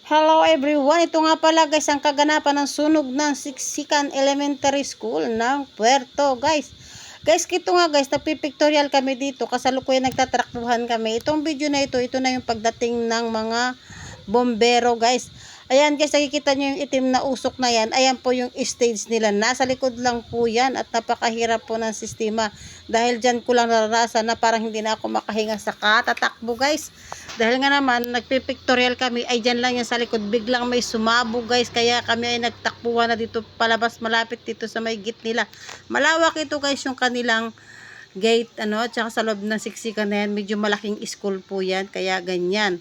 Hello everyone, ito nga pala guys ang kaganapan ng sunog ng Siksikan Elementary School ng Puerto guys. Guys, ito nga guys, nagpipictorial kami dito, kasalukuyan nagtatraktuhan kami. Itong video na ito na yung pagdating ng mga bombero guys. Ayan guys, nakikita nyo yung itim na usok na yan. Ayan po yung stage nila. Nasa likod lang po yan at napakahirap po ng sistema. Dahil dyan ko lang naranasan na parang hindi na ako makahinga sa katatakbo guys. Dahil nga naman, nagpipictorial kami, ay dyan lang yan sa likod. Biglang may sumabog guys. Kaya kami ay nagtakbuhan na dito palabas malapit dito sa may gate nila. Malawak ito guys yung kanilang gate, tsaka sa loob ng siksikan na yan. Medyo malaking school po yan. Kaya ganyan.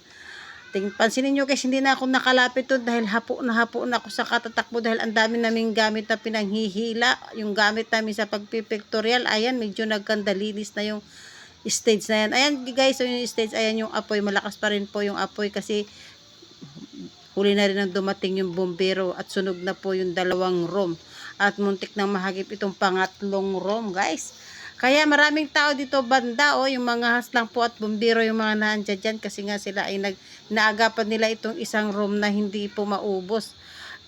Pansinin nyo guys, hindi na ako nakalapit doon dahil hapo na ako sa katatakbo dahil ang dami naming gamit na pinanghihila. Yung gamit namin sa pagpipictorial, ayan, medyo nagkandalinis na yung stage na yan. Ayan guys, so yung stage, ayan yung apoy. Malakas pa rin po yung apoy kasi huli na rin ang dumating yung bombero at sunog na po yung 2 room. At muntik nang mahagip itong pangatlong room guys. Kaya maraming tao dito banda, yung mga haslang po at bombero yung mga nandiyan dyan kasi nga sila ay naagapan nila itong isang room na hindi po maubos.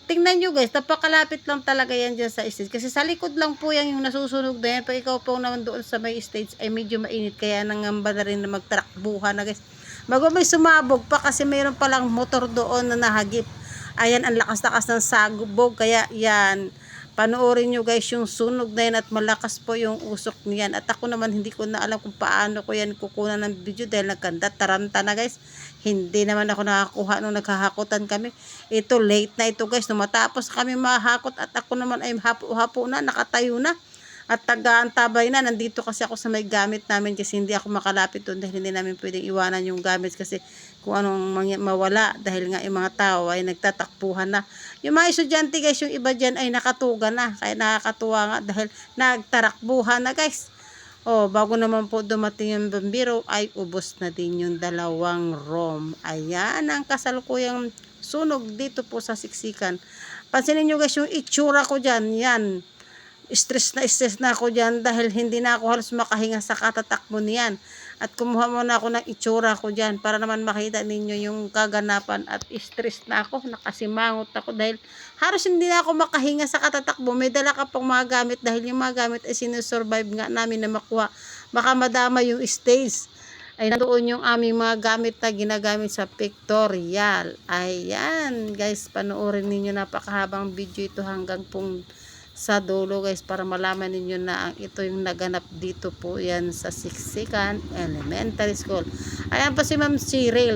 Tingnan nyo guys, napakalapit lang talaga yan dyan sa stage. Kasi sa likod lang po yan yung nasusunog na yan. Pag ikaw po naman doon sa may stage ay medyo mainit. Kaya nangamba na rin na magtrakbuhan na guys. Bago may sumabog pa kasi mayroon palang motor doon na nahagip. Ayan, ang lakas-lakas ng sabog. Kaya yan, panoorin nyo guys yung sunog na yan at malakas po yung usok niyan. At ako naman hindi ko na alam kung paano ko yan kukunan ng video dahil nagkanda taranta na guys. Hindi naman ako nakakuha nung naghahakutan kami. Ito late na ito guys. Nung matapos kami mahakot at ako naman ay hapo na, nakatayo na. At taga-antabay na. Nandito kasi ako sa may gamit namin kasi hindi ako makalapit doon dahil hindi namin pwedeng iwanan yung gamit kasi kung anong mawala dahil nga yung mga tao ay nagtatakbuhan na. Yung mga estudyante guys, yung iba dyan ay nakatugan na. Kaya nakakatuwa nga dahil nagtarakbuhan na guys. Bago naman po dumating yung bombero ay ubos na din yung 2 room. Ayan ang kasalukuyang sunog dito po sa Siksikan. Pansinin nyo guys yung itsura ko dyan. Yan. Stress na ako dyan dahil hindi na ako halos makahinga sa katatakbo niyan. At kumuha muna ako ng itsura ko dyan para naman makita ninyo yung kaganapan at stress na ako. Nakasimangot ako dahil halos hindi na ako makahinga sa katatakbo. May dala ka pang mga gamit dahil yung mga gamit ay sinusurvive nga namin na makuha. Baka madama yung stage. Ay nandoon yung aming mga gamit na ginagamit sa pictorial. Ayan guys, panoorin ninyo, napakahabang video ito hanggang pong sa dulo guys para malaman ninyo na ang ito yung naganap dito po yan sa Siksikan Elementary School. Ayan pa si Ma'am Cyril,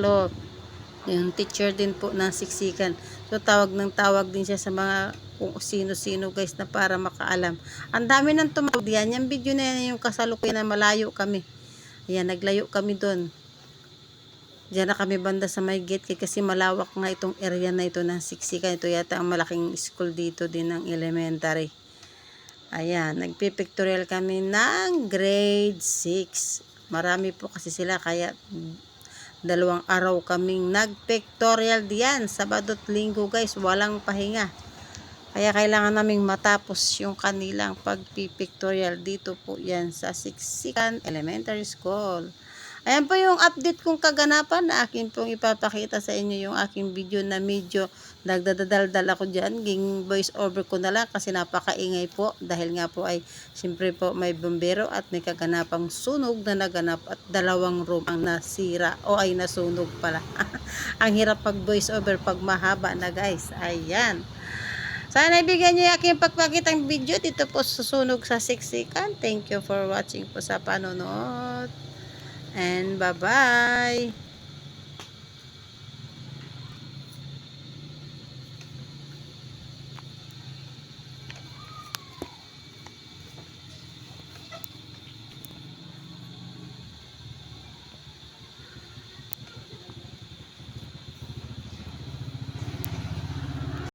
yung teacher din po ng Siksikan. So tawag din siya sa mga kung sino-sino guys na para makaalam. Ang dami nang tumawag yan. Yung video na yan yung kasalukuyan na malayo kami. Ayan, naglayo kami doon. Diyan na kami banda sa may gate kasi malawak nga itong area na ito ng Siksikan. Ito yata ang malaking school dito din ng elementary. Ayan, nagpipictorial kami ng grade 6. Marami po kasi sila kaya 2 araw kaming nagpictorial diyan. Sabado at Linggo guys, walang pahinga. Kaya kailangan naming matapos yung kanilang pagpipictorial dito po yan sa Siksikan Elementary School. Ayan po yung update kong kaganapan na akin pong ipapakita sa inyo yung aking video na medyo nagdadaldal ako dyan. Ging voice over ko na lang kasi napakaingay po dahil nga po ay siyempre po may bombero at may kaganapang sunog na naganap at 2 room ang nasira o ay nasunog pala. Ang hirap pag voice over pag mahaba na guys. Ayan. Sana ibigyan nyo yung aking pagpakitang video dito po susunog sa Siksikan. Thank you for watching po sa panonood. And bye-bye.